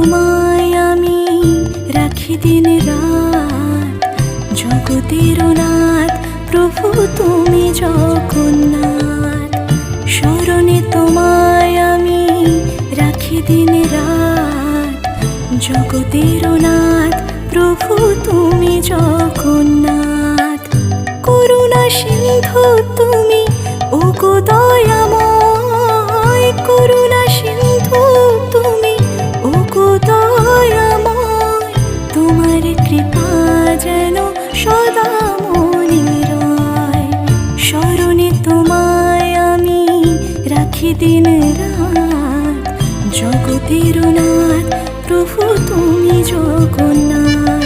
তোমায় আমি রাখি দিন রাত, জগতের নাথ প্রভু তুমি জগন্নাথ। স্মরণে তোমায় আমি রাখি দিন রাত, জগতের নাথ প্রভু তুমি জগন্নাথ। করুণা সিন্ধু তুমি ওগো দয়াময়, করুণা সিন্ধু তুমি ওগো দয়াময়। তোমার কৃপা যেন সদা মনে রয়, স্মরণে তোমায় আমি রাখি দিন রাত, জগতের নাথ প্রভু তুমি জগন্নাথ।